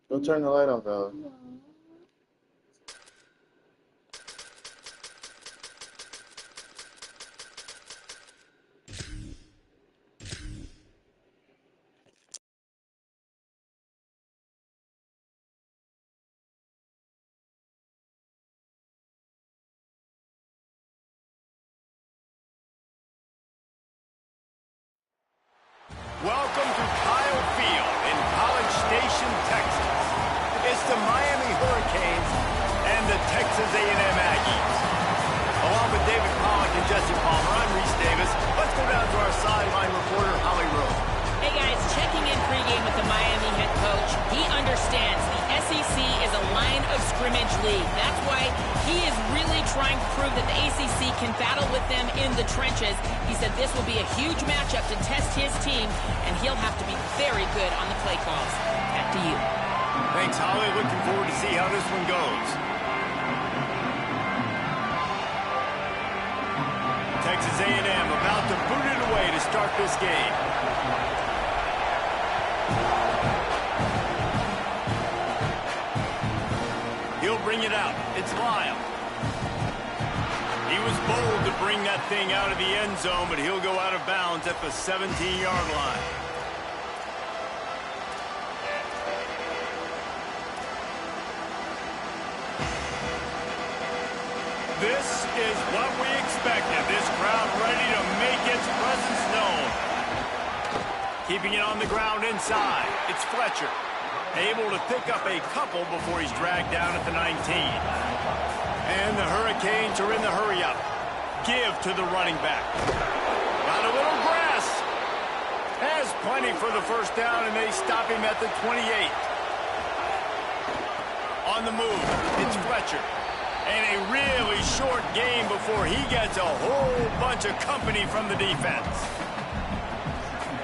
Go turn the light off, Alex. Welcome to Kyle Field in College Station, Texas. It's the Miami Hurricanes and the Texas A&M Aggies. Along with David Pollock and Jesse Palmer, I'm Reese Davis. Let's go down to our sideline reporter, Holly Rose. Hey guys, checking in pregame with the Miami head coach. He understands the SEC is a line of scrimmage league. That's why he is really trying to prove that the ACC can battle with them in the trenches. He said this will be a huge matchup to test his team, and he'll have to be very good on the play calls. Back to you. Thanks, Holly. Looking forward to see how this one goes. Texas A&M about to boot it away to start this game. He'll bring it out. It's Lyle. He was bold to bring that thing out of the end zone, but he'll go out of bounds at the 17-yard line. This is what we expected. This crowd ready to make its presence known. Keeping it on the ground inside. It's Fletcher. Able to pick up a couple before he's dragged down at the 19. And the Hurricanes are in the hurry-up. Give to the running back. Got a little grass. Has plenty for the first down, and they stop him at the 28. On the move, it's Fletcher. And a really short game before he gets a whole bunch of company from the defense.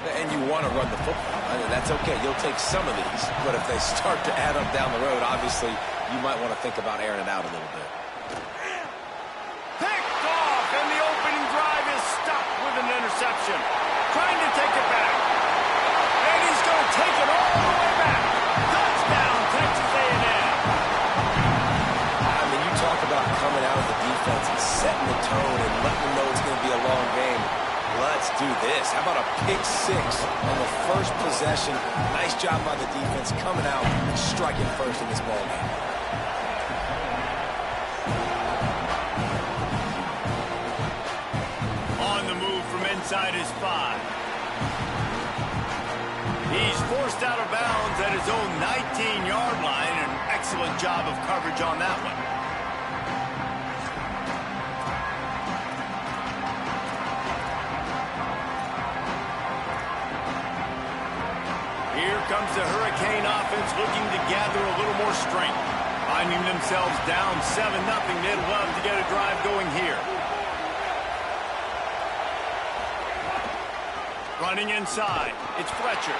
And you want to run the football. I mean, that's okay. You'll take some of these. But if they start to add up down the road, obviously, you might want to think about airing it out a little bit. Picked off, and the opening drive is stopped with an interception. Trying to take it back. And he's going to take it all the way back. Touchdown, Texas A&M. I mean, you talk about coming out of the defense and setting the tone and letting them know it's going to be a long game. Let's do this. How about a pick six on the first possession? Nice job by the defense coming out and striking first in this ballgame. On the move from inside his 5. He's forced out of bounds at his own 19-yard line. An excellent job of coverage on that one. Here comes the Hurricane offense looking to gather a little more strength. Finding themselves down 7-0, they'd love to get a drive going here. Running inside, it's Fletcher.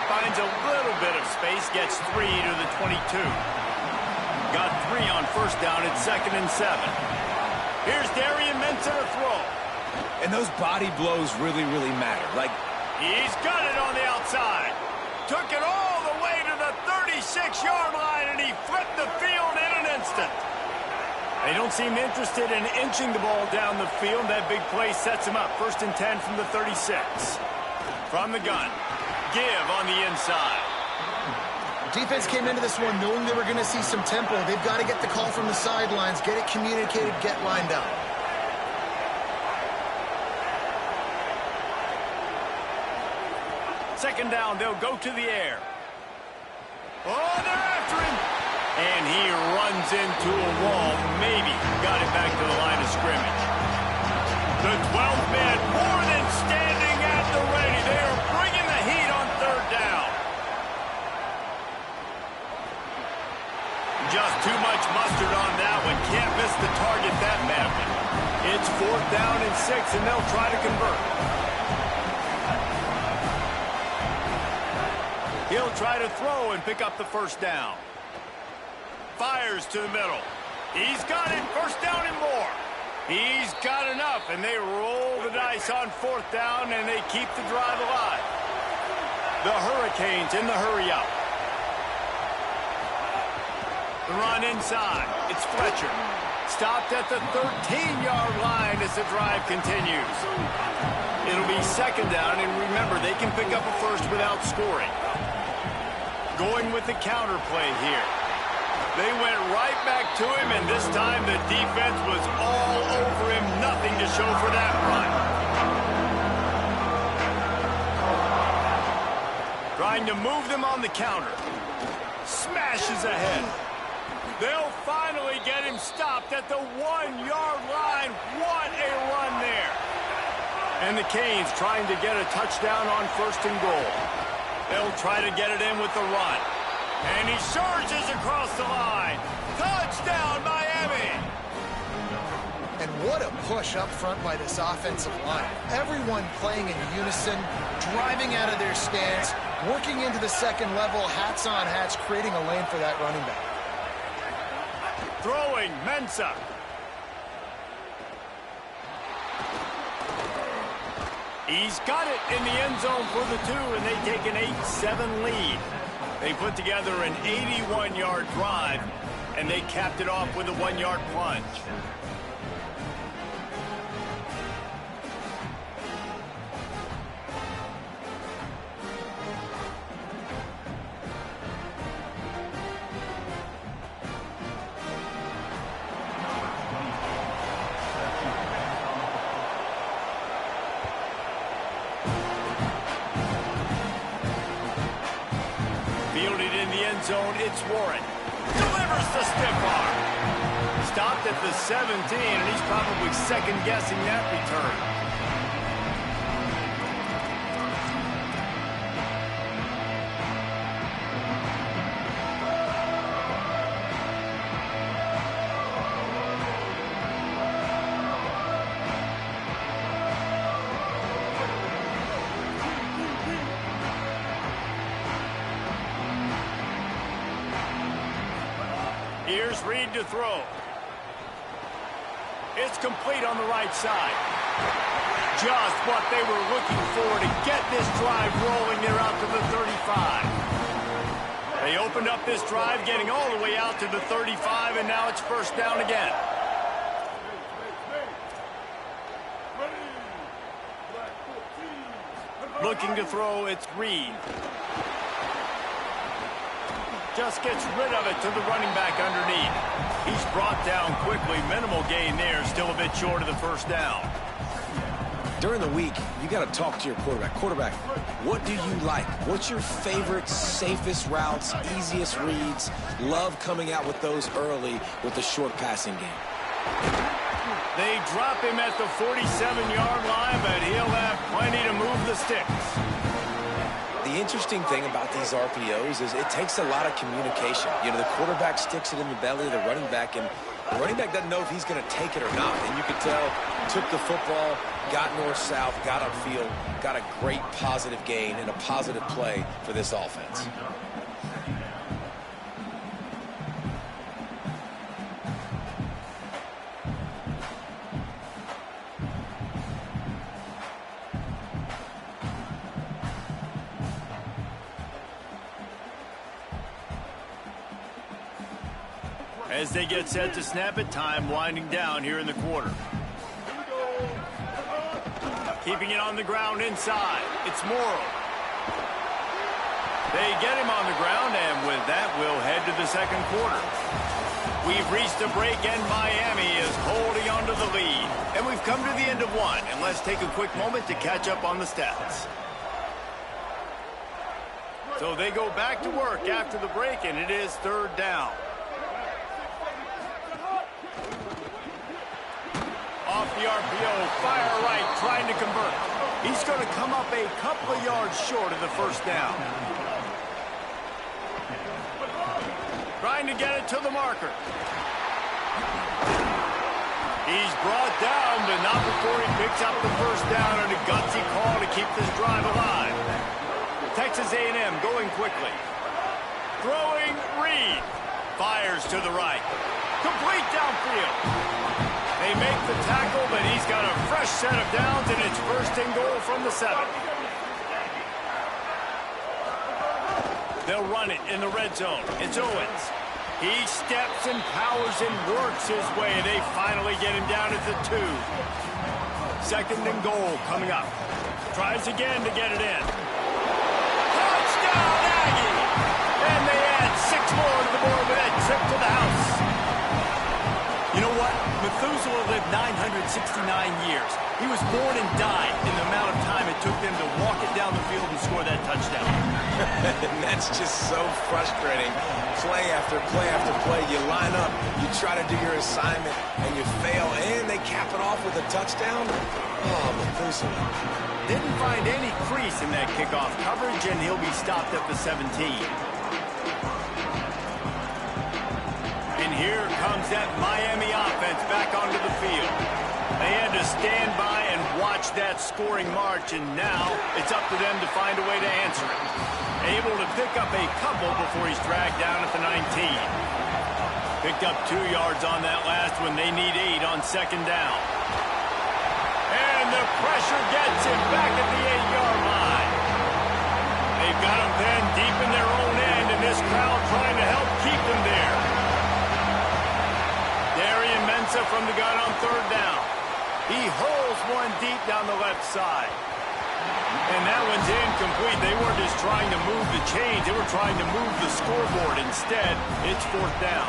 Finds a little bit of space, gets 3 to the 22. Got 3 on first down at 2nd and 7. Here's Darian Mentor to throw. And those body blows really, really matter. Like, he's got it on the outside. Took it all the way to the 36-yard line, and he flipped the field in an instant. They don't seem interested in inching the ball down the field. That big play sets him up. 1st and 10 from the 36. From the gun. Give on the inside. Defense came into this one knowing they were going to see some tempo. They've got to get the call from the sidelines, get it communicated, get lined up. Second down, they'll go to the air. Oh, they're after him. And he runs into a wall. Maybe got it back to the line of scrimmage. The 12th man more than standing at the ready. They are bringing the heat on 3rd down. Just too much mustard on that one. Can't miss the target that badly. It's 4th down and 6, and they'll try to convert. He'll try to throw and pick up the first down. Fires to the middle. He's got it. First down and more. He's got enough, and they roll the dice on 4th down, and they keep the drive alive. The Hurricanes in the hurry-up. The run inside. It's Fletcher. Stopped at the 13-yard line as the drive continues. It'll be 2nd down, and remember, they can pick up a first without scoring. Going with the counter play here. They went right back to him, and this time the defense was all over him. Nothing to show for that run. Trying to move them on the counter. Smashes ahead. They'll finally get him stopped at the 1-yard line. What a run there. And the Canes trying to get a touchdown on 1st and goal. They'll try to get it in with the run. And he surges across the line. Touchdown, Miami! And what a push up front by this offensive line. Everyone playing in unison, driving out of their stance, working into the 2nd level, hats on hats, creating a lane for that running back. Throwing, Mensah. He's got it in the end zone for the 2, and they take an 8-7 lead. They put together an 81-yard drive, and they capped it off with a 1-yard plunge. Zone, it's Warren. Delivers the stiff arm. Stopped at the 17, and he's probably second-guessing that return. Here's Reed to throw. It's complete on the right side. Just what they were looking for to get this drive rolling. They're out to the 35. They opened up this drive, getting all the way out to the 35, and now it's 1st down again. Looking to throw, it's Reed. Just gets rid of it to the running back underneath. He's brought down quickly. Minimal gain there. Still a bit short of the 1st down. During the week, you got to talk to your quarterback. Quarterback, what do you like? What's your favorite, safest routes, easiest reads? Love coming out with those early with the short passing game. They drop him at the 47-yard line, but he'll have plenty to move the sticks. The interesting thing about these RPOs is it takes a lot of communication. You know, the quarterback sticks it in the belly of the running back, and the running back doesn't know if he's going to take it or not. And you could tell, took the football, got north-south, got upfield, got a great positive gain and a positive play for this offense. As they get set to snap it, time winding down here in the quarter. Keeping it on the ground inside. It's Morrow. They get him on the ground, and with that, we'll head to the 2nd quarter. We've reached a break, and Miami is holding on to the lead. And we've come to the end of one, and let's take a quick moment to catch up on the stats. So they go back to work after the break, and it is 3rd down. Off the RPO, fire right, trying to convert. He's going to come up a couple of yards short of the 1st down. Trying to get it to the marker. He's brought down, but not before he picks up the 1st down and a gutsy call to keep this drive alive. Texas A&M going quickly. Throwing Reed. Fires to the right. Complete downfield. They make the tackle, but he's got a fresh set of downs, and it's First and goal from the 7. They'll run it in the red zone. It's Owens. He steps and powers and works his way. They finally get him down at the 2. Second and goal coming up. Tries again to get it in. Touchdown, Aggie! And they add 6 more to the board with that trip to the house. You know what? Methuselah lived 969 years. He was born and died in the amount of time it took them to walk it down the field and score that touchdown. And that's just so frustrating. Play after play after play, you line up, you try to do your assignment, and you fail, and they cap it off with a touchdown? Oh, Methuselah. Didn't find any crease in that kickoff coverage, and he'll be stopped at the 17. And here comes that Miami offense back onto the field. They had to stand by and watch that scoring march, and now it's up to them to find a way to answer it. Able to pick up a couple before he's dragged down at the 19. Picked up 2 yards on that last one. They need 8 on second down. And the pressure gets him back at the 8-yard line. They've got him pinned deep in their own end, and this crowd trying to help keep them there. Darian Mensah from the gun on third down. He hurls one deep down the left side. And that one's incomplete. They weren't just trying to move the chains. They were trying to move the scoreboard. Instead, it's fourth down.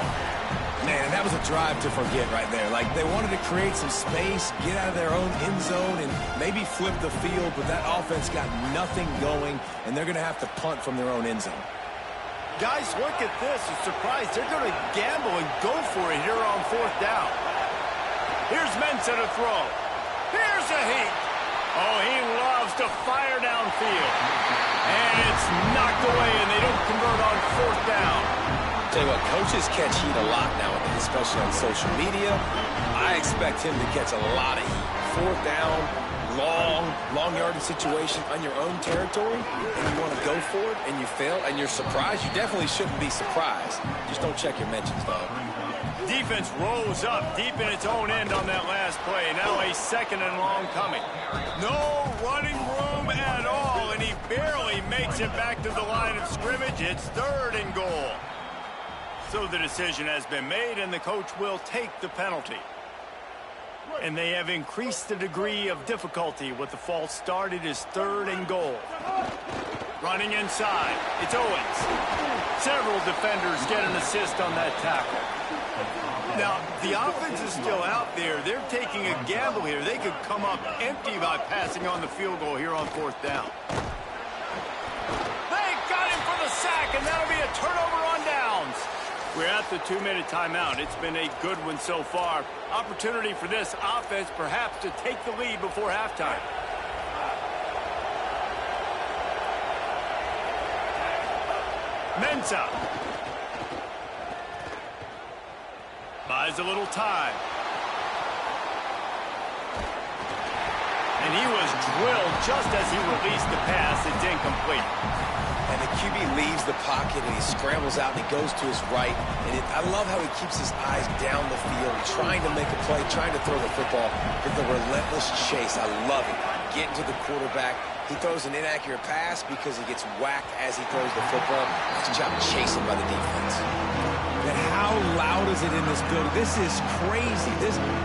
Man, that was a drive to forget right there. Like, they wanted to create some space, get out of their own end zone, and maybe flip the field, but that offense got nothing going, and they're going to have to punt from their own end zone. Guys, look at this. I'm surprised. They're going to gamble and go for it here on fourth down. Here's Mensah to throw. Here's a heat. Oh, he loves to fire downfield. And it's knocked away, and they don't convert on fourth down. Tell you what, coaches catch heat a lot nowadays, especially on social media. I expect him to catch a lot of heat. Fourth down, long yardage situation on your own territory, and you want to go for it, and you fail, and you're surprised. You definitely shouldn't be surprised. Just don't check your mentions, though. Defense rolls up deep in its own end on that last play. Now a second and long coming. No running room at all, and he barely makes it back to the line of scrimmage. It's third and goal. So the decision has been made, and the coach will take the penalty. And they have increased the degree of difficulty with the false start. It is third and goal. Running inside, it's Owens. Several defenders get an assist on that tackle. Now, the offense is still out there. They're taking a gamble here. They could come up empty by passing on the field goal here on fourth down. They got him for the sack, and that'll be a turnover on downs. We're at the 2-minute timeout. It's been a good one so far. Opportunity for this offense perhaps to take the lead before halftime. Mensah. Buys a little time. And he was drilled just as he released the pass. It's incomplete. And the QB leaves the pocket, and he scrambles out, and he goes to his right. And I love how he keeps his eyes down the field, trying to make a play, trying to throw the football with the relentless chase. I love it. Getting to the quarterback. He throws an inaccurate pass because he gets whacked as he throws the football. Nice job chasing by the defense. And how loud is it in this building? This is crazy.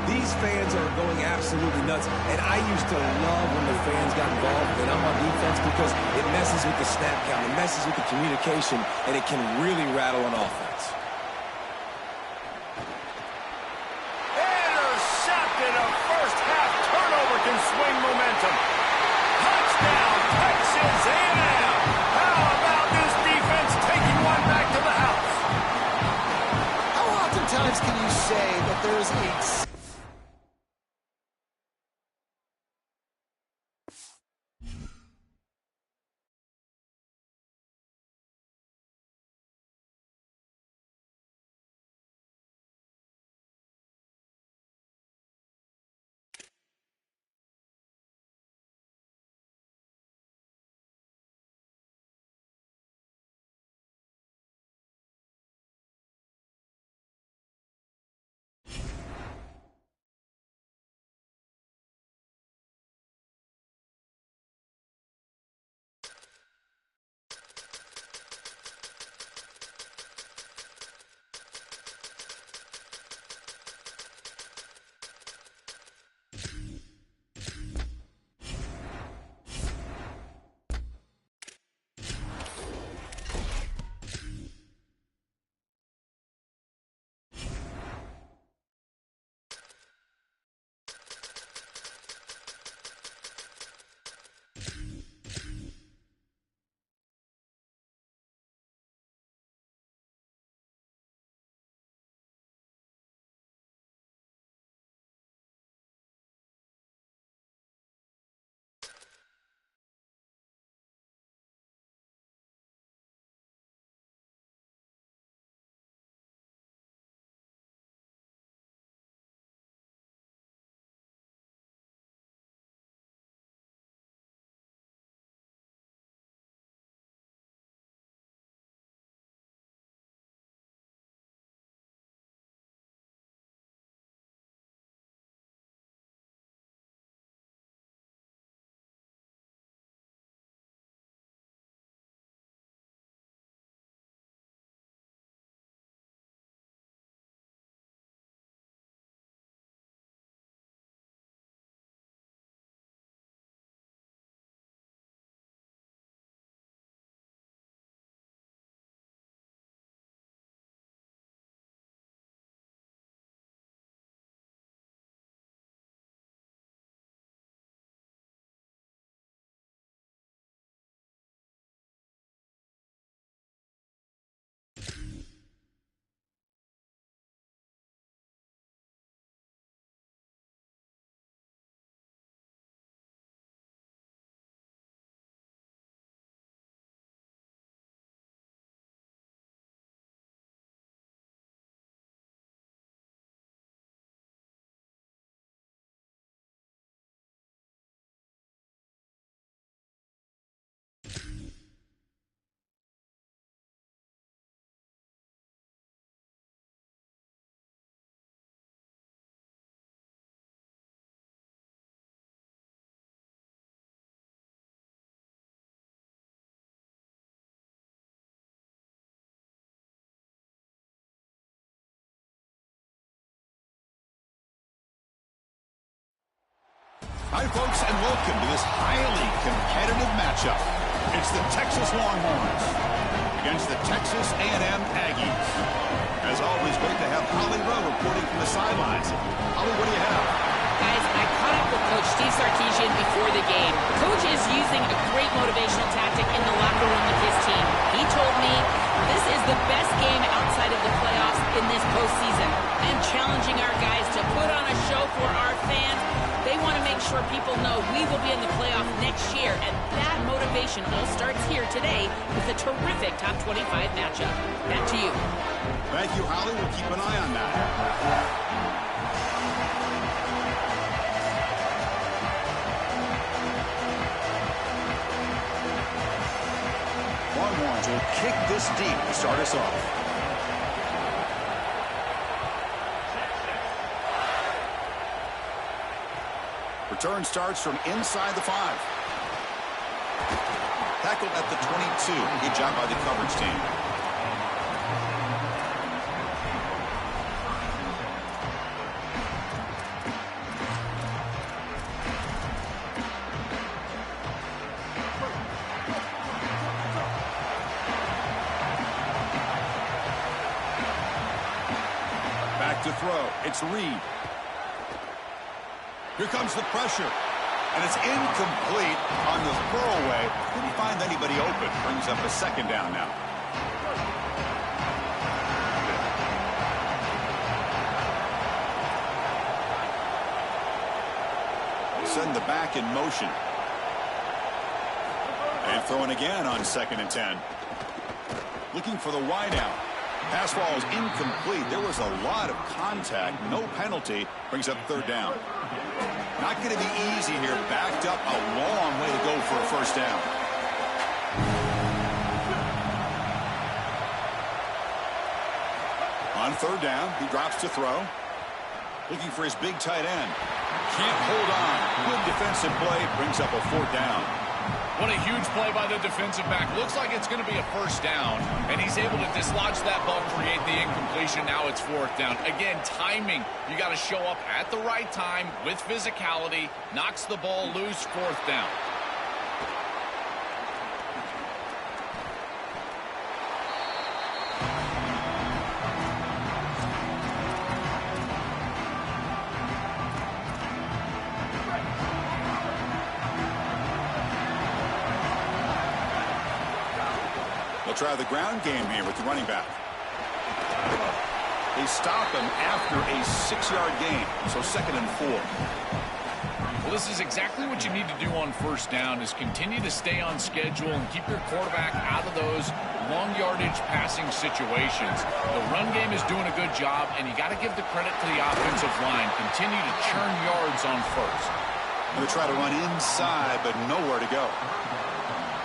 These fans are going absolutely nuts. And I used to love when the fans got involved and I'm on defense because it messes with the snap count, it messes with the communication, and it can really rattle an offense. Intercepted. A first half turnover can swing momentum. Touchdown, Texas A&M. How about this defense taking one back to the house? How oftentimes can you say that there's a Hi, folks, and welcome to this highly competitive matchup. It's the Texas Longhorns against the Texas A&M Aggies. As always, great to have Holly Rowe reporting from the sidelines. Holly, what do you have? Guys, I caught up with Coach Steve Sarkisian before the game. Coach is using a great motivational tactic in the locker room with his team. He told me this is the best game outside of the playoffs in this postseason. And challenging our guys to put on a show for our fans. They want to make sure people know we will be in the playoff next year. And that motivation all starts here today with a terrific top 25 matchup. Back to you. Thank you, Holly. We'll keep an eye on that. Longhorns will kick this deep to start us off. Return starts from inside the 5. Tackled at the 22. Good job by the coverage team. Back to throw. It's Reed. Here comes the pressure. And it's incomplete on the throwaway. Didn't find anybody open. Brings up a second down now. Send the back in motion. And throwing again on 2nd and 10. Looking for the wide out. Pass ball is incomplete. There was a lot of contact. No penalty. Brings up 3rd down. Not going to be easy here. Backed up a long way to go for a 1st down. On 3rd down, he drops to throw. Looking for his big tight end. Can't hold on. Good defensive play. Brings up a 4th down. What a huge play by the defensive back. Looks like it's going to be a 1st down, and he's able to dislodge that ball, create the incompletion. Now it's 4th down. Again, timing. You got to show up at the right time with physicality. Knocks the ball loose, 4th down. They'll try the ground game here with the running back. They stop him after a 6-yard gain, so 2nd and 4. Well, this is exactly what you need to do on 1st down, is continue to stay on schedule and keep your quarterback out of those long yardage passing situations. The run game is doing a good job, and you got to give the credit to the offensive line. Continue to churn yards on 1st. They'll try to run inside, but nowhere to go.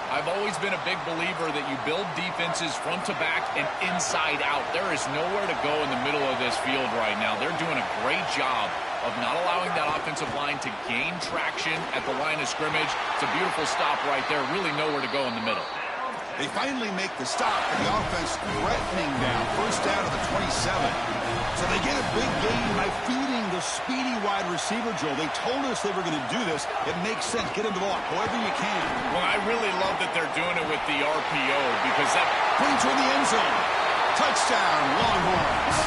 I've always been a big believer that you build defenses front to back and inside out. There is nowhere to go in the middle of this field right now. They're doing a great job of not allowing that offensive line to gain traction at the line of scrimmage. It's a beautiful stop right there. Really nowhere to go in the middle. They finally make the stop, and the offense threatening down. 1st down to the 27. So they get a big gain by feeding the speedy wide receiver, Joel. They told us they were going to do this. It makes sense. Get him the ball however you can. Well, I really love that they're doing it with the RPO, because that putting toward the end zone. Touchdown, Longhorns.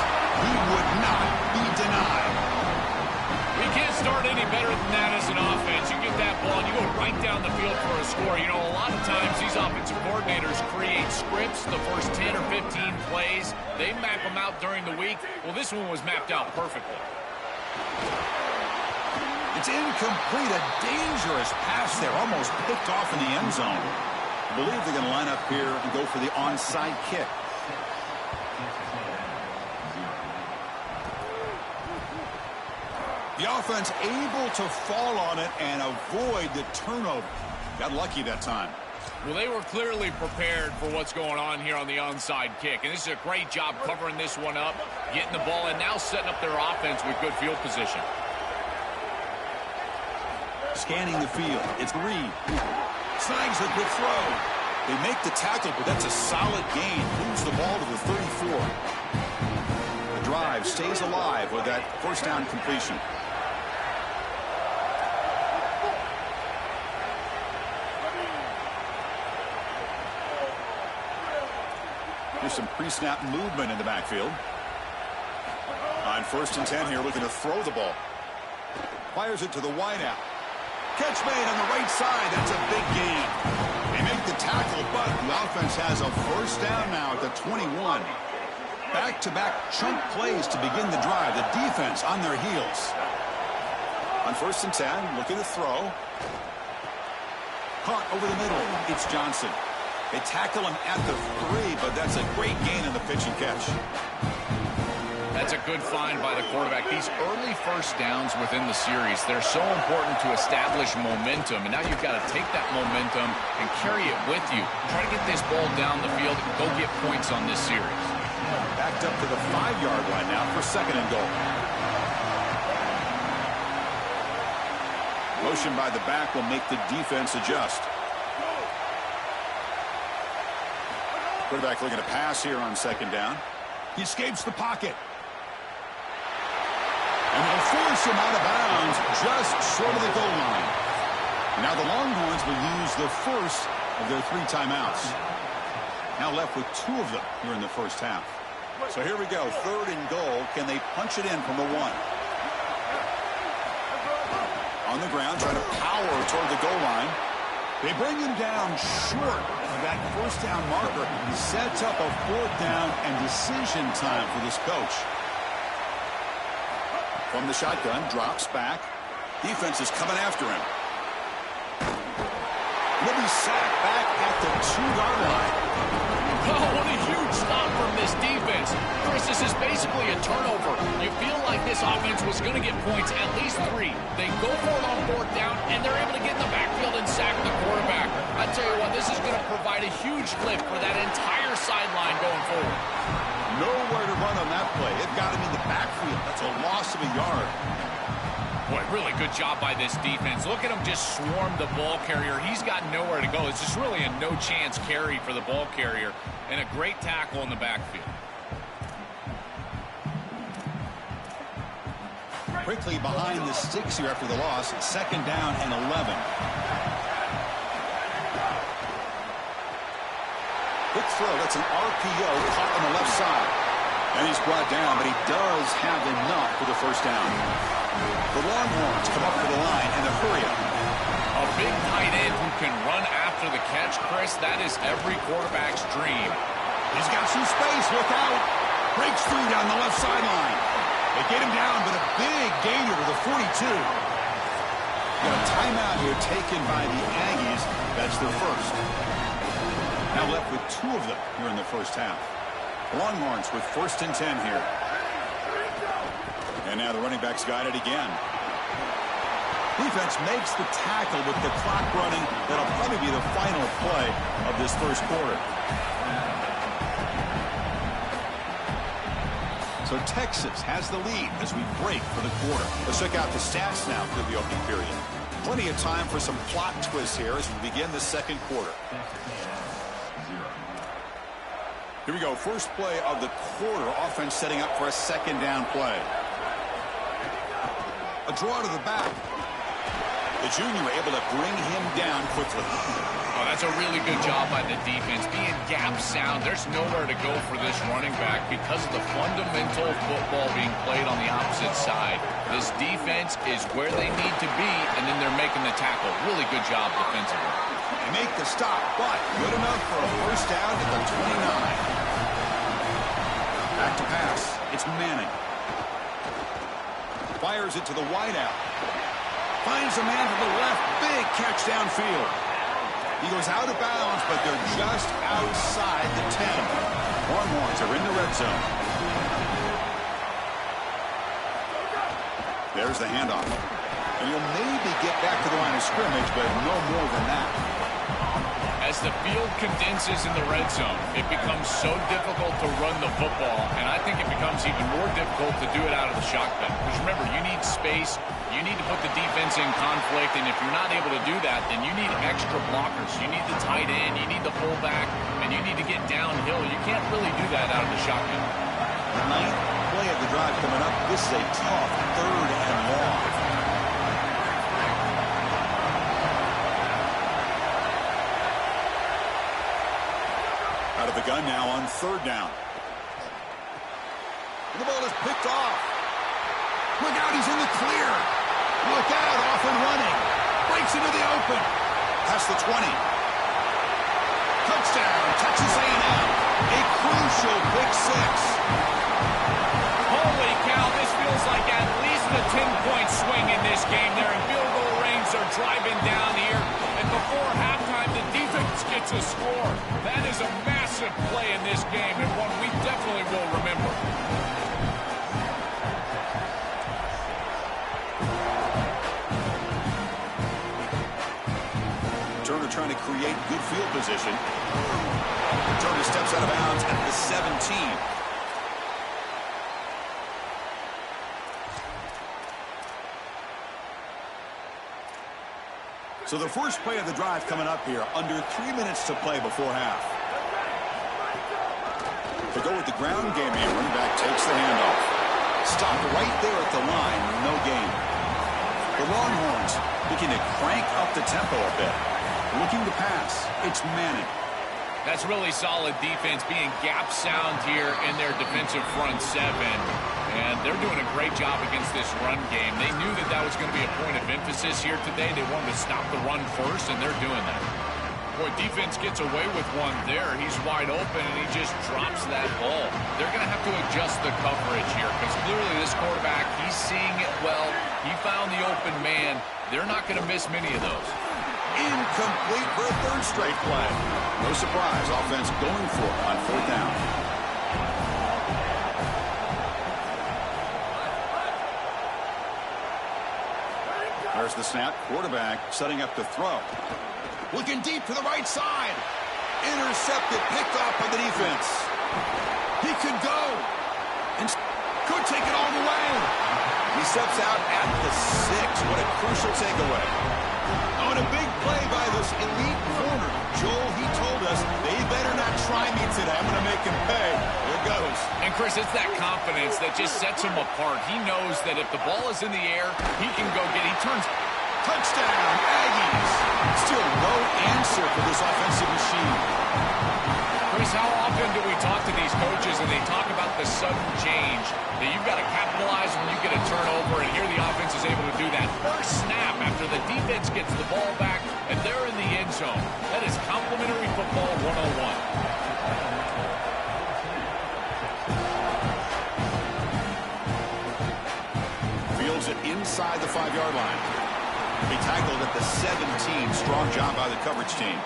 He would not be denied. We can't start any better than that as an offense. You get that ball, and you go right down the field for a score. You know, a lot of times these offensive coordinators create scripts the first 10 or 15 plays. They map them out during the week. Well, this one was mapped out perfectly. It's incomplete. A dangerous pass there. Almost picked off in the end zone. I believe they're going to line up here and go for the onside kick. The offense able to fall on it and avoid the turnover. Got lucky that time. Well, they were clearly prepared for what's going on here on the onside kick. And this is a great job covering this one up, getting the ball, and now setting up their offense with good field position. Scanning the field. It's Reed. Snags a good throw. They make the tackle, but that's a solid gain. Moves the ball to the 34. The drive stays alive with that 1st down completion. Here's some pre-snap movement in the backfield. On 1st and 10 here, looking to throw the ball. Fires it to the wideout. Catch made on the right side. That's a big gain. They make the tackle, but the offense has a 1st down now at the 21. Back-to-back chunk plays to begin the drive. The defense on their heels. On 1st and 10, looking to throw. Caught over the middle. It's Johnson. They tackle him at the 3, but that's a great gain on the pitch and catch. That's a good find by the quarterback. These early 1st downs within the series, they're so important to establish momentum. And now you've got to take that momentum and carry it with you. Try to get this ball down the field and go get points on this series. Backed up to the 5-yard line now for 2nd and goal. Motion by the back will make the defense adjust. Quarterback looking to pass here on 2nd down. He escapes the pocket. And they'll force him out of bounds just short of the goal line. Now the Longhorns will use the 1st of their 3 timeouts. Now left with 2 of them here in the 1st half. So here we go, 3rd and goal. Can they punch it in from the 1? On the ground, trying to power toward the goal line. They bring him down short of that 1st down marker. He sets up a 4th down and decision time for this coach. From the shotgun, drops back. Defense is coming after him. He'll be sacked back at the 2-yard line. Oh, what a huge stop from this defense. Chris, this is basically a turnover. You feel like this offense was going to get points, at least 3. They go for it on 4th down, and they're able to get in the backfield and sack the quarterback. I tell you what, this is going to provide a huge lift for that entire sideline going forward. Nowhere to run on that play. It got him in the backfield. That's a loss of a yard. Boy, really good job by this defense. Look at him just swarm the ball carrier. He's got nowhere to go. It's just really a no-chance carry for the ball carrier, and a great tackle in the backfield. Quickly behind the sticks here after the loss. 2nd down and 11. Quick throw. That's an RPO caught on the left side. And he's brought down, but he does have enough for the 1st down. The Longhorns come up to the line in a hurry up. A big tight end who can run after the catch, Chris. That is every quarterback's dream. He's got some space. Look out. Breaks through down the left sideline. They get him down, but a big gainer to the 42. Got a timeout here taken by the Aggies. That's their 1st. Now left with 2 of them here in the 1st half. Longhorns with 1st and 10 here. And now the running back's got it again. Defense makes the tackle with the clock running. That'll probably be the final play of this 1st quarter. So Texas has the lead as we break for the quarter. Let's check out the stats now through the opening period. Plenty of time for some plot twists here as we begin the 2nd quarter. Here we go. 1st play of the quarter. Offense setting up for a 2nd down play. A draw to the back. The junior able to bring him down quickly. Oh, that's a really good job by the defense. Being gap sound, there's nowhere to go for this running back because of the fundamental football being played on the opposite side. This defense is where they need to be, and then they're making the tackle. Really good job defensively. They make the stop, but good enough for a 1st down at the 29. Back to pass. It's Manning. Fires it to the wideout. Finds a man to the left. Big catch downfield. He goes out of bounds, but they're just outside the 10. Longhorns are in the red zone. There's the handoff. And you'll maybe get back to the line of scrimmage, but no more than that. As the field condenses in the red zone, it becomes so difficult to run the football, and I think it becomes even more difficult to do it out of the shotgun. Because remember, you need space, you need to put the defense in conflict, and if you're not able to do that, then you need extra blockers. You need the tight end, you need the fullback, and you need to get downhill. You can't really do that out of the shotgun. The 9th play of the drive coming up. This is a tough 3rd and long. begun now on 3rd down. And the ball is picked off. Look out, he's in the clear. Look out, off and running. Breaks into the open. Past the 20. Touchdown, Texas A&M. A crucial pick 6. Holy cow, this feels like at least a 10-point swing in this game. They're in field goal range. They're driving down here. And before halftime, the defense gets a score. That is a massive play in this game and one we definitely will remember. Turner trying to create good field position. Turner steps out of bounds at the 17. So the first play of the drive coming up here, under 3 minutes to play before half. To go with the ground game here, running back takes the handoff. Stopped right there at the line, no gain. The Longhorns looking to crank up the tempo a bit. Looking to pass, it's Manning. That's really solid defense, being gap sound here in their defensive front 7. And they're doing a great job against this run game. They knew that that was going to be a point of emphasis here today. They wanted to stop the run first, and they're doing that. Boy, defense gets away with one there. He's wide open, and he just drops that ball. They're going to have to adjust the coverage here because clearly this quarterback, he's seeing it well. He found the open man. They're not going to miss many of those. Incomplete for a 3rd straight play. No surprise, offense going for it on 4th down. There's the snap. Quarterback setting up to throw. Looking deep to the right side. Intercepted, picked off by the defense. He could go. And could take it all the way. He steps out at the 6. What a crucial takeaway. On a big play by this elite corner. Joel, he told us, they better not try me today. I'm going to make him pay. Here goes. And, Chris, it's that confidence that just sets him apart. He knows that if the ball is in the air, he can go get it. He turns. Touchdown, Aggies. Still no answer for this offensive machine. Chris, how often do we talk to these coaches and they talk about the sudden change that you've got to capitalize when you get a turnover, and here the offense is able to do that. First snap after the defense gets the ball back, and they're in the end zone. That is complimentary football 101. Fields it inside the 5-yard line. He tackled at the 17. Strong job by the coverage team.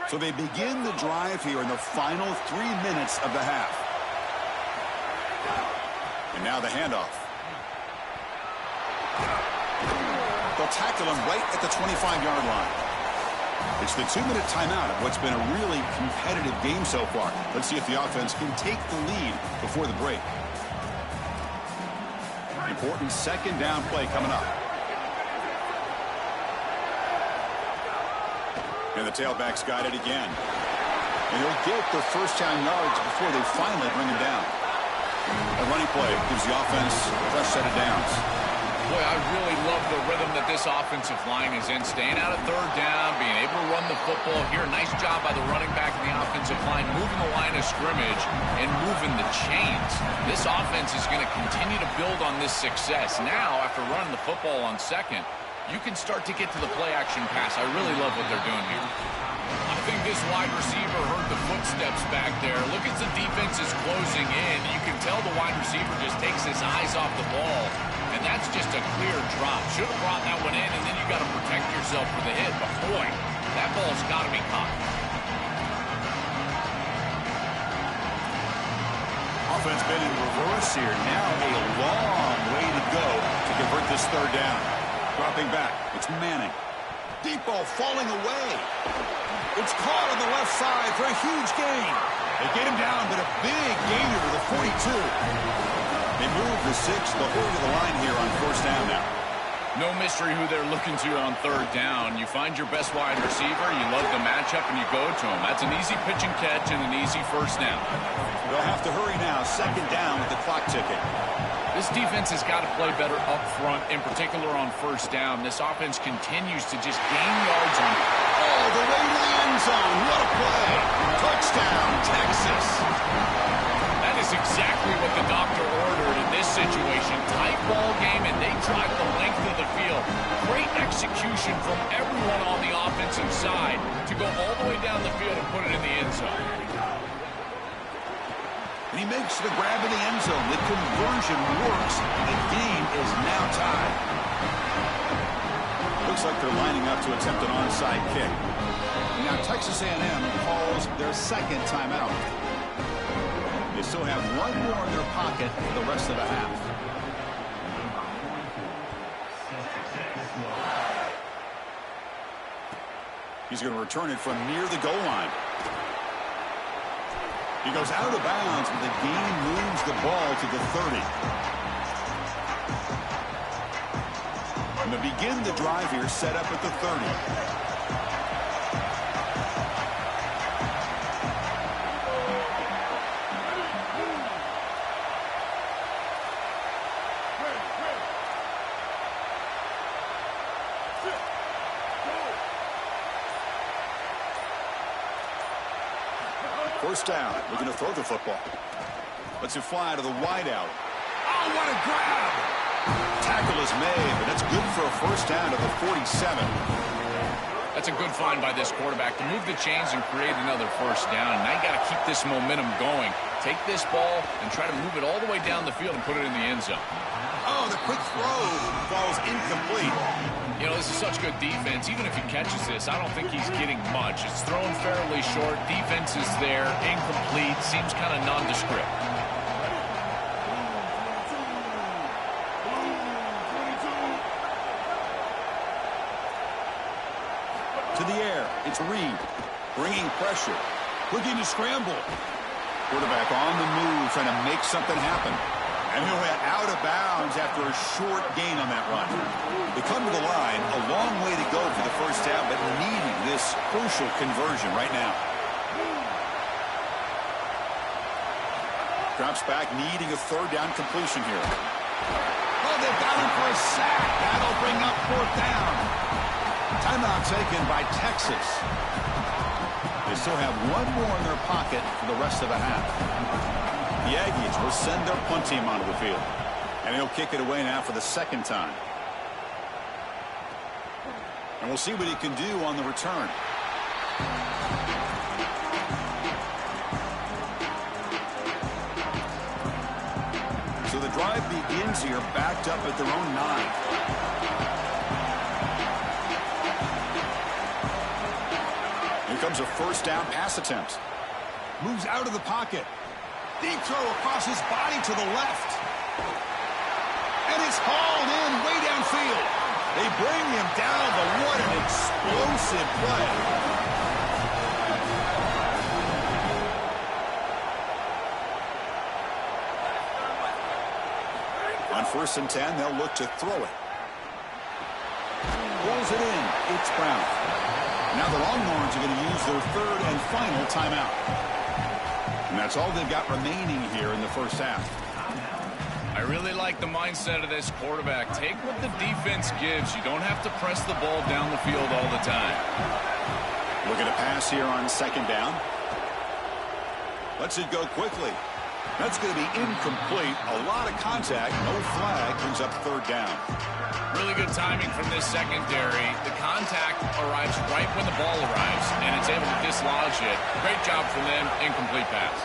So they begin the drive here in the final 3 minutes of the half. And now the handoff. They'll tackle him right at the 25-yard line. It's the 2-minute timeout of what's been a really competitive game so far. Let's see if the offense can take the lead before the break. Important 2nd down play coming up. And the tailback's got it again. And he'll get the first down yards before they finally bring him down. A running play gives the offense a fresh set of downs. Boy, I really love the rhythm that this offensive line is in. Staying out of 3rd down, being able to run the football here. Nice job by the running back and the offensive line, moving the line of scrimmage and moving the chains. This offense is going to continue to build on this success. Now, after running the football on 2nd, you can start to get to the play-action pass. I really love what they're doing here. I think this wide receiver heard the footsteps back there. Look as the defense is closing in. You can tell the wide receiver just takes his eyes off the ball. And that's just a clear drop. Should have brought that one in, and then you got to protect yourself for the hit. But, boy, that ball's got to be caught. Offense been in reverse here. Now a long way to go to convert this 3rd down. Dropping back, it's Manning. Deep ball falling away. It's caught on the left side for a huge gain. They get him down, but a big gainer to the 42. They move the 6. They'll go to the line here on 1st down now. 2 No mystery who they're looking to on third down. You find your best wide receiver, you love the matchup, and you go to him. That's an easy pitch and catch and an easy first down. They'll have to hurry now. Second down with the clock ticking. This defense has got to play better up front, in particular on first down. This offense continues to just gain yards on. Oh, the way to the end zone. What a play. Touchdown, Texas. That is exactly what the doctor ordered in this situation. Tight ball game, and they drive the length of the field. Great execution from everyone on the offensive side to go all the way down the field and put it in the end zone. And he makes the grab in the end zone. The conversion works. The game is now tied. Looks like they're lining up to attempt an onside kick. Now Texas A&M calls their second timeout. They still have one more in their pocket for the rest of the half. He's going to return it from near the goal line. He goes out of bounds, and the game moves the ball to the 30. And they begin the drive here, set up at the 30. First down, looking to throw the football. Lets it fly to the wideout. Oh, what a grab! Tackle is made, but that's good for a first down to the 47. That's a good find by this quarterback to move the chains and create another first down. Now you got to keep this momentum going. Take this ball and try to move it all the way down the field and put it in the end zone. Oh, the quick throw falls incomplete. You know, this is such good defense. Even if he catches this, I don't think he's getting much. It's thrown fairly short. Defense is there. Incomplete. Seems kind of nondescript. To the air. It's Reed. Bringing pressure. Looking to scramble. Quarterback on the move, trying to make something happen. And he'll head out of bounds after a short gain on that run. They come to the line, a long way to go for the first down, but needing this crucial conversion right now. Drops back, needing a third down completion here. Oh, they've got him for a sack. That'll bring up fourth down. Timeout taken by Texas. They still have one more in their pocket for the rest of the half. The Aggies will send their punt team onto the field. And he'll kick it away now for the second time. And we'll see what he can do on the return. So the drive begins here, backed up at their own 9. Here comes a first down pass attempt. Moves out of the pocket. Deep throw across his body to the left. And it's hauled in way downfield. They bring him down, but what an explosive play. On 1st and 10, they'll look to throw it. Pulls it in. It's Brown. Now the Longhorns are going to use their third and final timeout. And that's all they've got remaining here in the first half. I really like the mindset of this quarterback. Take what the defense gives. You don't have to press the ball down the field all the time. Looking to pass here on second down. Lets it go quickly. That's going to be incomplete. A lot of contact. No flag. Brings up third down. Really good timing from this secondary. The contact arrives right when the ball arrives, and it's able to dislodge it. Great job from them. Incomplete pass.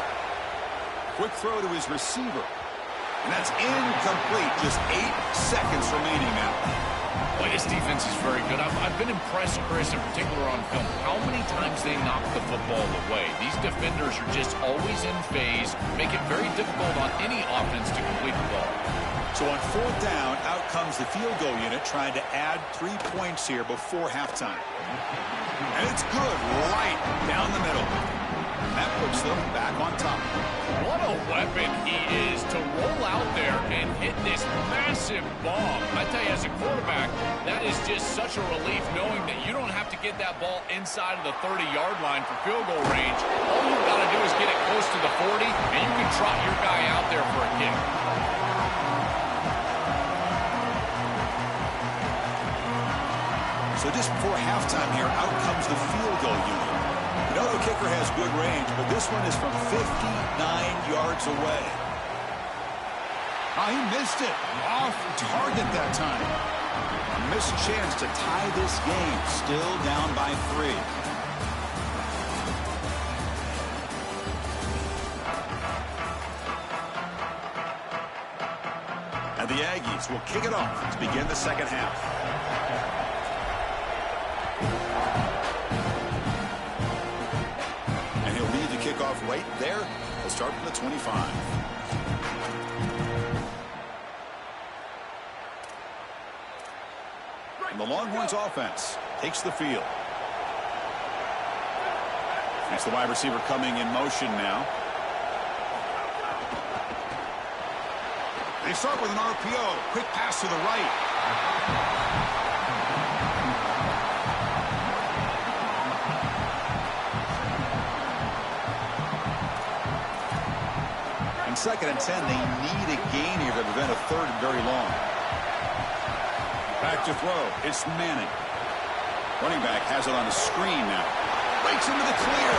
Quick throw to his receiver. And that's incomplete. Just 8 seconds remaining now. Boy, this defense is very good. I've been impressed, Chris, in particular on film, how many times they knock the football away. These defenders are just always in phase, make it very difficult on any offense to complete the ball. So on fourth down, out comes the field goal unit trying to add 3 points here before halftime. And it's good right down the middle. And that puts them back on top. What a weapon he is to roll out there and hit this massive massive bomb. I tell you, as a quarterback, that is just such a relief knowing that you don't have to get that ball inside of the 30-yard line for field goal range. All you've got to do is get it close to the 40, and you can trot your guy out there for a kick. So just before halftime here, out comes the field goal unit. You know the kicker has good range, but this one is from 59 yards away. Oh, he missed it. Off target that time. A missed chance to tie this game. Still down by 3. And the Aggies will kick it off to begin the second half. And he'll lead the kickoff right there. He'll start from the 25. And the Longhorns offense takes the field. It's the wide receiver coming in motion now. They start with an RPO. Quick pass to the right. And 2nd and 10, they need a gain here to prevent a 3rd and very long. Back to throw. It's Manning. Running back has it on the screen now. Breaks into the clear.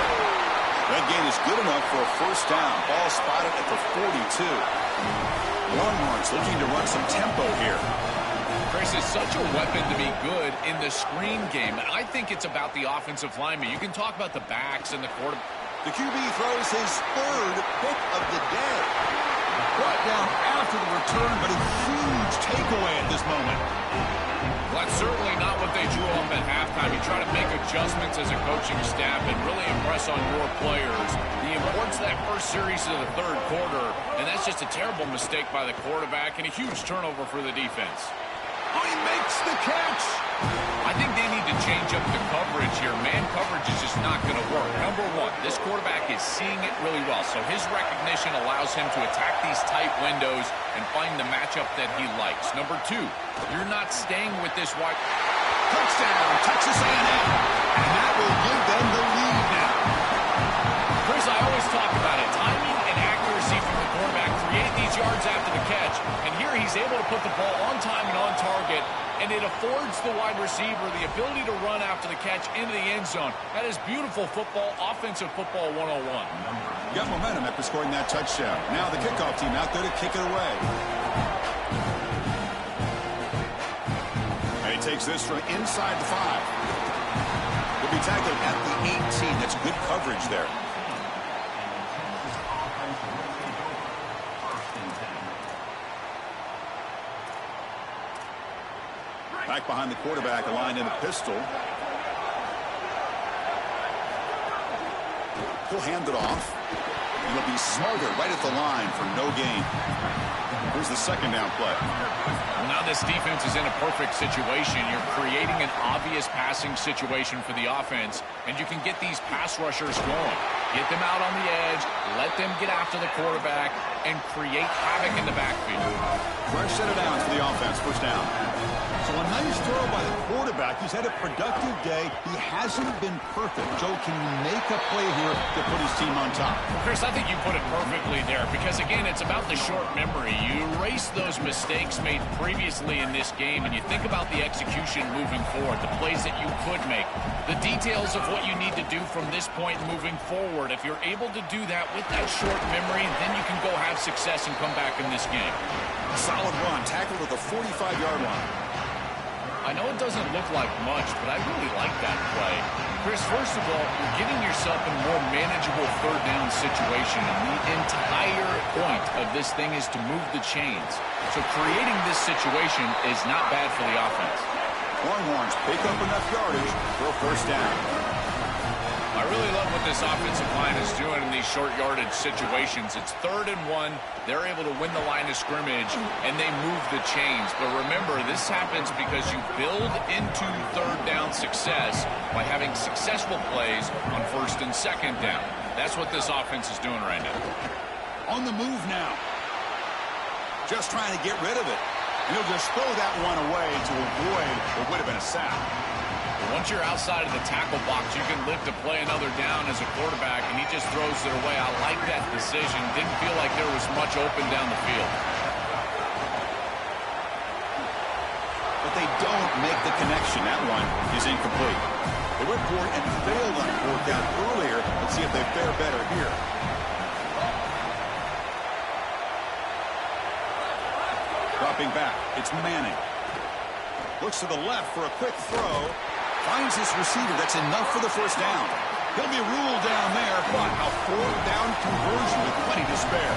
That gain is good enough for a first down. Ball spotted at the 42. Longhorns looking to run some tempo here. Chris, is such a weapon to be good in the screen game. And I think it's about the offensive lineman. You can talk about the backs and the quarterback. The QB throws his 3rd pick of the day. Brought down after the return, but a huge takeaway at this moment. Well, that's certainly not what they drew up at halftime. You try to make adjustments as a coaching staff and really impress on your players. The importance of that first series of the 3rd quarter, and that's just a terrible mistake by the quarterback and a huge turnover for the defense. Oh, he makes the catch. I think they need to change up the coverage here. Man coverage is just not going to work. Number one, this quarterback is seeing it really well, so his recognition allows him to attack these tight windows and find the matchup that he likes. Number two, you're not staying with this wide. Touchdown, Texas A&M. And that will give them the lead now. Chris, I always talk about it. Timing and accuracy from the quarterback create these yards after the catch, and here he's able to put the ball on time and on target, and it affords the wide receiver the ability to run after the catch into the end zone. That is beautiful football, offensive football 101. Got momentum after scoring that touchdown. Now the kickoff team out there to kick it away. And he takes this from inside the 5. He'll be tackled at the 18. That's good coverage there. Back behind the quarterback, aligned in a pistol. He'll hand it off. He'll be smothered right at the line for no gain. Here's the 2nd down play. Well, now this defense is in a perfect situation. You're creating an obvious passing situation for the offense, and you can get these pass rushers going. Get them out on the edge, let them get after the quarterback, and create havoc in the backfield. Fresh set of downs for the offense. First down. So a nice throw by the quarterback. He's had a productive day. He hasn't been perfect. Joe, can you make a play here to put his team on top? Chris, I think you put it perfectly there because, again, it's about the short memory. You erase those mistakes made previously in this game, and you think about the execution moving forward, the plays that you could make, the details of what you need to do from this point moving forward. If you're able to do that with that short memory, then you can go have success and come back in this game. A solid run, tackled at the 45-yard line. I know it doesn't look like much, but I really like that play. Chris, first of all, you're getting yourself in a more manageable 3rd down situation, and the entire point of this thing is to move the chains. So creating this situation is not bad for the offense. Longhorns pick up enough yardage for a first down. I really love what this offensive line is doing in these short yardage situations. It's 3rd and 1. They're able to win the line of scrimmage, and they move the chains. But remember, this happens because you build into 3rd down success by having successful plays on 1st and 2nd down. That's what this offense is doing right now. On the move now. Just trying to get rid of it. And he'll just throw that one away to avoid what would have been a sack. Once you're outside of the tackle box, you can live to play another down as a quarterback, and he just throws it away. I like that decision. Didn't feel like there was much open down the field. But they don't make the connection. That one is incomplete. They went for it and failed on fourth down earlier. Let's see if they fare better here. Dropping back, it's Manning. Looks to the left for a quick throw. Finds his receiver. That's enough for the first down. He'll be ruled down there, but a fourth down conversion with plenty to spare.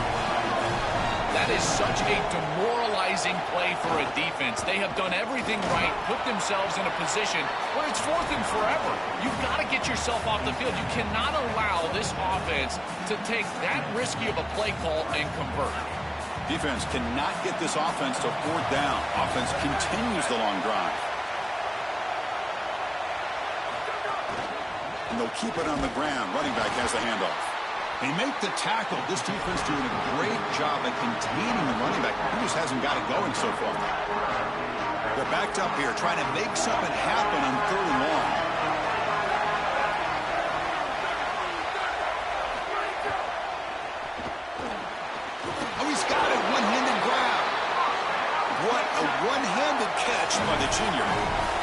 That is such a demoralizing play for a defense. They have done everything right, put themselves in a position where it's fourth and forever. You've got to get yourself off the field. You cannot allow this offense to take that risky of a play call and convert. Defense cannot get this offense to fourth down. Offense continues the long drive. And they'll keep it on the ground. Running back has the handoff. They make the tackle. This defense doing a great job at containing the running back. He just hasn't got it going so far. They're backed up here trying to make something happen on third and long. One-handed catch by the junior.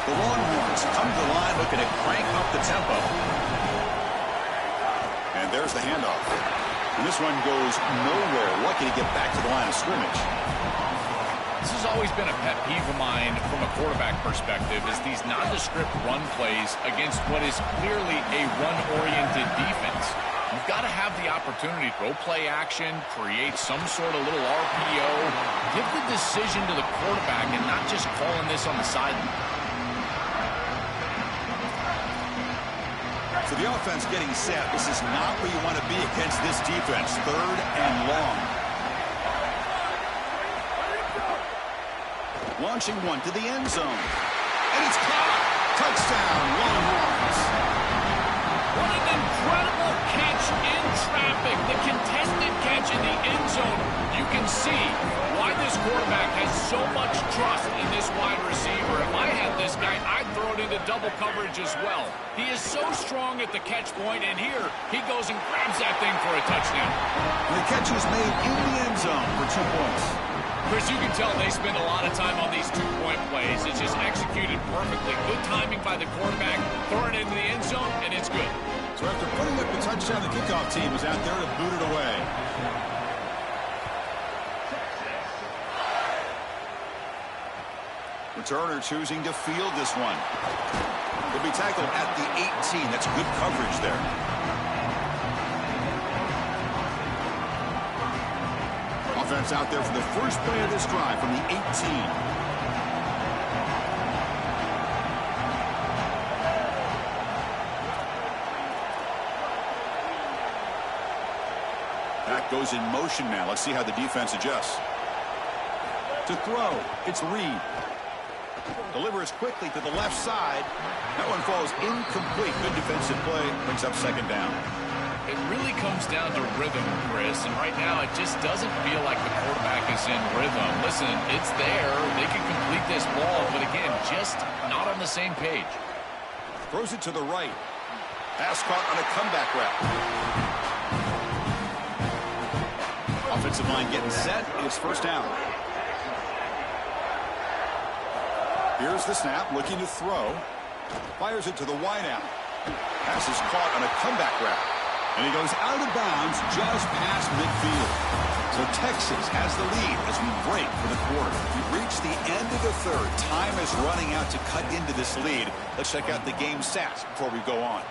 The Longhorns come to the line looking to crank up the tempo. And there's the handoff. And this one goes nowhere. Lucky to get back to the line of scrimmage. This has always been a pet peeve of mine from a quarterback perspective, is these nondescript run plays against what is clearly a run-oriented defense. You've got to have the opportunity to go play action, create some sort of little RPO, give the decision to the quarterback and not just calling this on the sideline. So the offense getting set. This is not where you want to be against this defense. Third and long. Launching one to the end zone. And it's caught. Touchdown, Longhorns. What an incredible catch in traffic. The contested catch in the end zone. You can see why this quarterback has so much trust in this wide receiver. If I had this guy, I'd throw it into double coverage as well. He is so strong at the catch point, and here he goes and grabs that thing for a touchdown. And the catch was made in the end zone for 2 points. Chris, you can tell they spend a lot of time on these two-point plays. It's just executed perfectly. Good timing by the quarterback, throwing it into the end zone, and it's good. So after putting up the touchdown, the kickoff team is out there to boot it away. Returner choosing to field this one. He'll be tackled at the 18. That's good coverage there. Offense out there for the first play of this drive from the 18. Back goes in motion now. Let's see how the defense adjusts. To throw, it's Reed. Delivers quickly to the left side. That one falls incomplete. Good defensive play. Brings up second down. It really comes down to rhythm, Chris, and right now it just doesn't feel like the quarterback is in rhythm. Listen, it's there. They can complete this ball, but again, just not on the same page. Throws it to the right. Pass caught on a comeback route. Offensive line getting set. It's first down. Here's the snap, looking to throw. Fires it to the wideout. Pass is caught on a comeback route. And he goes out of bounds just past midfield. So Texas has the lead as we break for the quarter. We've reached the end of the third. Time is running out to cut into this lead. Let's check out the game stats before we go on.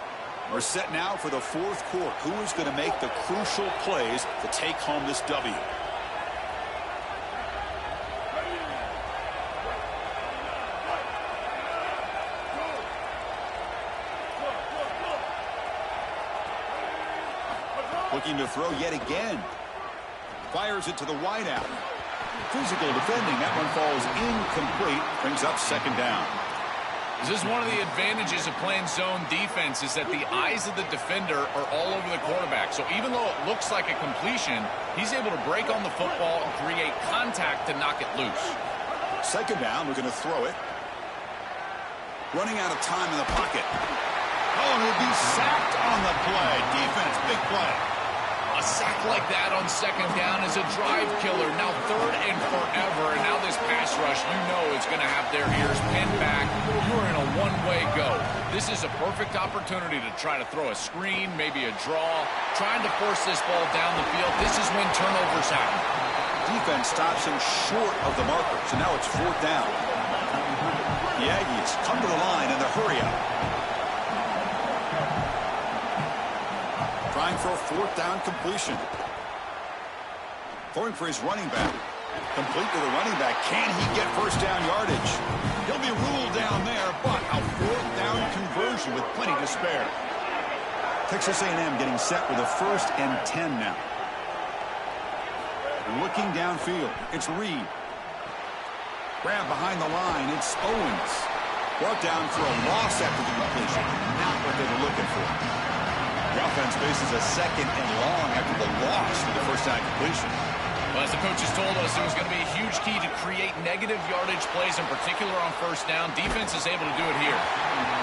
We're set now for the fourth quarter. Who is going to make the crucial plays to take home this W? Looking to throw yet again. Fires it to the wideout. Physical defending. That one falls incomplete. Brings up second down. This is one of the advantages of playing zone defense, is that the eyes of the defender are all over the quarterback. So even though it looks like a completion, he's able to break on the football and create contact to knock it loose. Second down, we're going to throw it. Running out of time in the pocket. Oh, and he'll be sacked on the play. Defense, big play. A sack like that on second down is a drive killer. Now third and forever, and now this pass rush, you know, is going to have their ears pinned back. You're in a one-way go. This is a perfect opportunity to try to throw a screen, maybe a draw, trying to force this ball down the field. This is when turnovers happen. Defense stops him short of the marker, so now it's fourth down. The Aggies come to the line in the hurry up. Trying for a fourth down completion. Throwing for his running back. Complete to the running back. Can he get first down yardage? He'll be ruled down there, but a fourth down conversion with plenty to spare. Texas A&M getting set with a 1st and 10 now. Looking downfield. It's Reed. Grab behind the line. It's Owens. Brought down for a loss after the completion. Not what they were looking for. The offense faces a 2nd and long after the loss for the first down completion. Well, as the coaches told us, it was going to be a huge key to create negative yardage plays, in particular on first down. Defense is able to do it here.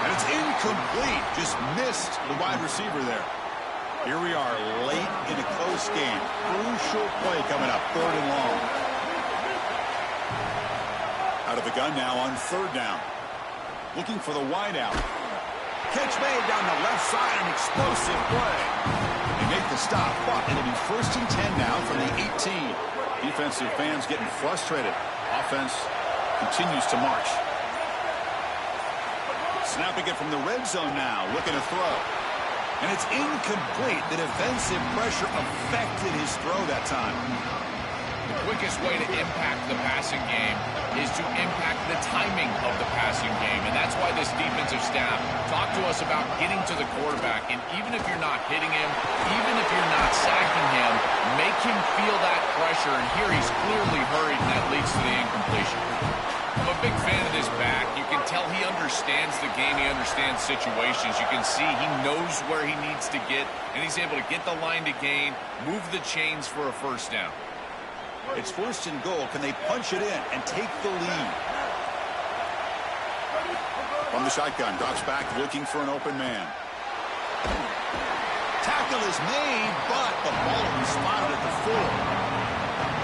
And it's incomplete. Just missed the wide receiver there. Here we are late in a close game. Crucial play coming up, 3rd and long. Out of the gun now on 3rd down. Looking for the wideout. Catch made down the left side, an explosive play. They make the stop, but it'll be 1st and 10 now from the 18. Defensive fans getting frustrated. Offense continues to march. Snapping it from the red zone now, looking to throw. And it's incomplete. The defensive pressure affected his throw that time. The quickest way to impact the passing game is to impact the timing of the passing game. And that's why this defensive staff talked to us about getting to the quarterback. And even if you're not hitting him, even if you're not sacking him, make him feel that pressure. And here he's clearly hurried, and that leads to the incompletion. I'm a big fan of this back. You can tell he understands the game. He understands situations. You can see he knows where he needs to get, and he's able to get the line to gain, move the chains for a first down. It's 1st and goal. Can they punch it in and take the lead? From the shotgun, drops back looking for an open man. Tackle is made, but the ball is spotted at the 4.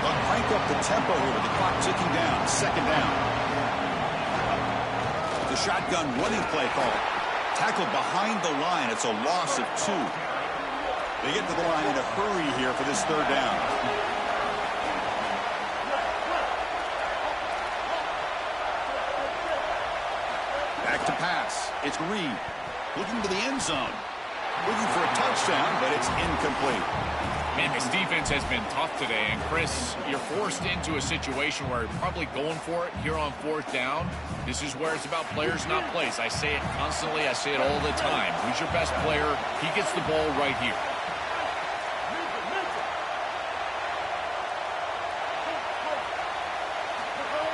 They'll crank up the tempo here with the clock ticking down. 2nd down. The shotgun running play call. Tackled behind the line. It's a loss of 2. They get to the line in a hurry here for this 3rd down. Back to pass. It's Reed. Looking to the end zone. Looking for a touchdown, but it's incomplete. Man, this defense has been tough today. And, Chris, you're forced into a situation where you're probably going for it here on 4th down. This is where it's about players, not plays. I say it constantly. I say it all the time. Who's your best player? He gets the ball right here.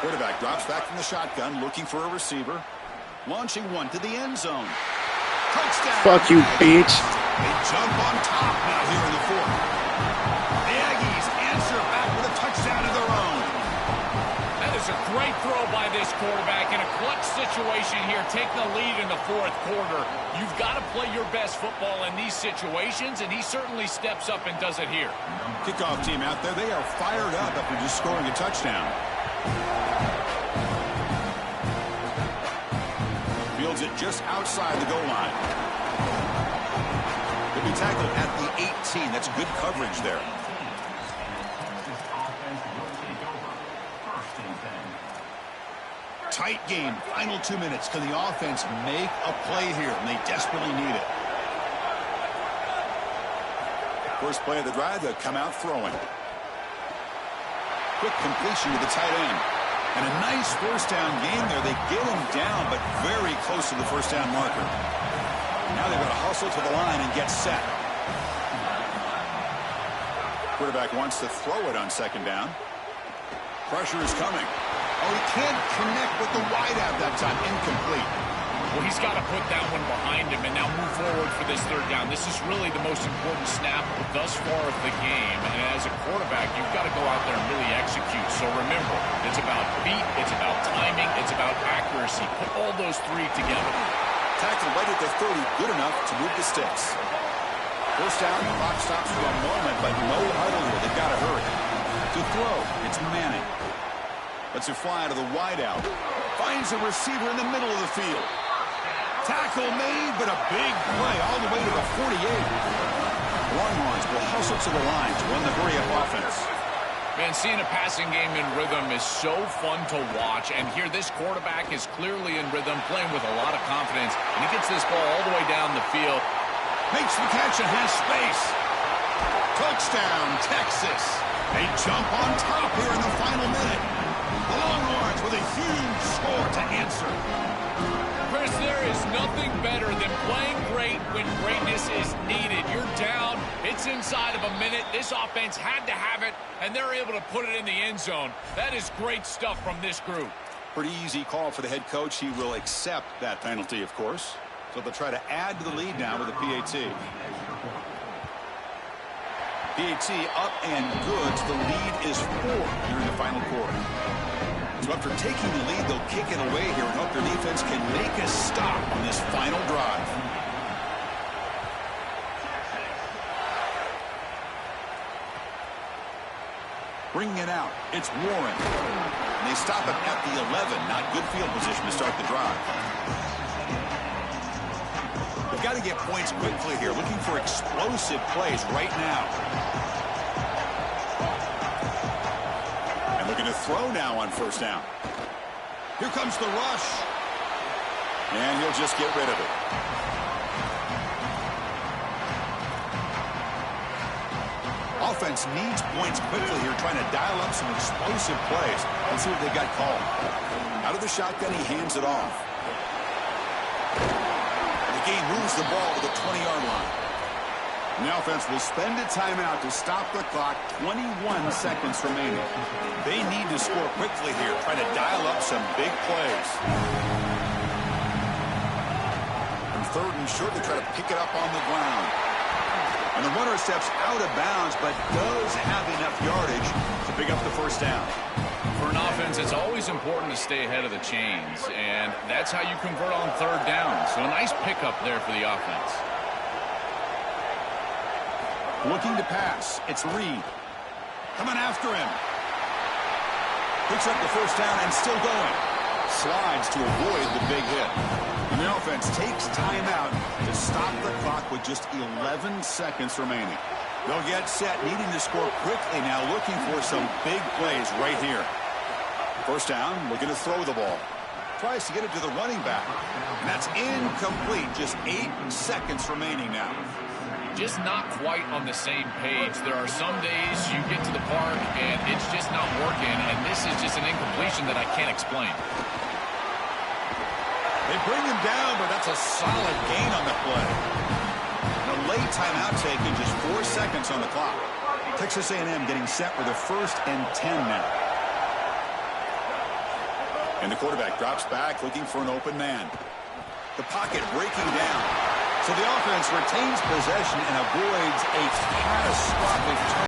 Quarterback drops back from the shotgun, looking for a receiver. Launching one to the end zone. Touchdown. Fuck you, bitch. They jump on top now here in the 4th. The Aggies answer back with a touchdown of their own. That is a great throw by this quarterback in a clutch situation here, taking the lead in the 4th quarter. You've got to play your best football in these situations, and he certainly steps up and does it here. Kickoff team out there, they are fired up after just scoring a touchdown. Fields it just outside the goal line. He'll be tackled at the 18. That's good coverage there. Tight game. Final 2 minutes. Can the offense make a play here? And they desperately need it. First play of the drive, they'll come out throwing. Quick completion to the tight end. And a nice first down game there. They get him down, but very close to the first down marker. Now they've got to hustle to the line and get set. Quarterback wants to throw it on 2nd down. Pressure is coming. Oh, he can't connect with the wideout that time. Incomplete. Well, he's got to put that one behind him and now move forward for this 3rd down. This is really the most important snap thus far of the game. And as a quarterback, you've got to go out there and really execute. So remember, it's about feet, it's about timing, it's about accuracy. Put all those three together. Tackle right at the 30, good enough to move the sticks. First down, the clock stops for a moment, but no huddle here. They've got to hurry. To throw, it's Manning. Lets it fly to the wideout. Finds a receiver in the middle of the field. Tackle made, but a big play all the way to the 48. Longhorns will hustle to the line to run the hurry-up offense. Man, seeing a passing game in rhythm is so fun to watch. And here, this quarterback is clearly in rhythm, playing with a lot of confidence. And he gets this ball all the way down the field. Makes the catch and has space. Touchdown, Texas. They jump on top here in the final minute. The Longhorns with a huge score to answer. Chris, there is nothing better than playing great when greatness is needed. You're down. It's inside of a minute. This offense had to have it, and they're able to put it in the end zone. That is great stuff from this group. Pretty easy call for the head coach. He will accept that penalty, of course. So they'll try to add to the lead now with a PAT. PAT up and good. So the lead is 4 here in the final quarter. So after taking the lead, they'll kick it away here and hope their defense can make a stop on this final drive. Bringing it out, it's Warren. And they stop it at the 11. Not good field position to start the drive. They've got to get points quickly here. Looking for explosive plays right now. And looking to throw now on first down. Here comes the rush. And he'll just get rid of it. Offense needs points quickly here, trying to dial up some explosive plays. Let's see what they got called. Out of the shotgun, he hands it off. The game moves the ball to the 20-yard line. And the offense will spend a timeout to stop the clock. 21 seconds remaining. They need to score quickly here, trying to dial up some big plays. From third and short, they try to pick it up on the ground. And the runner steps out of bounds, but does have enough yardage to pick up the first down. For an offense, it's always important to stay ahead of the chains, and that's how you convert on third down. So a nice pickup there for the offense. Looking to pass. It's Reed. Coming after him. Picks up the first down and still going. Slides to avoid the big hit. And the offense takes timeout to stop the clock with just 11 seconds remaining. They'll get set, needing to score quickly now, looking for some big plays right here. First down, looking to throw the ball. Tries to get it to the running back. And that's incomplete. Just 8 seconds remaining now. Just not quite on the same page. There are some days you get to the park and it's just not working, and this is just an incompletion that I can't explain. They bring him down, but that's a solid gain on the play. A late timeout taken, just 4 seconds on the clock. Texas A&M getting set with a 1st and 10 now. And the quarterback drops back, looking for an open man. The pocket breaking down. So the offense retains possession and avoids a catastrophic turnover.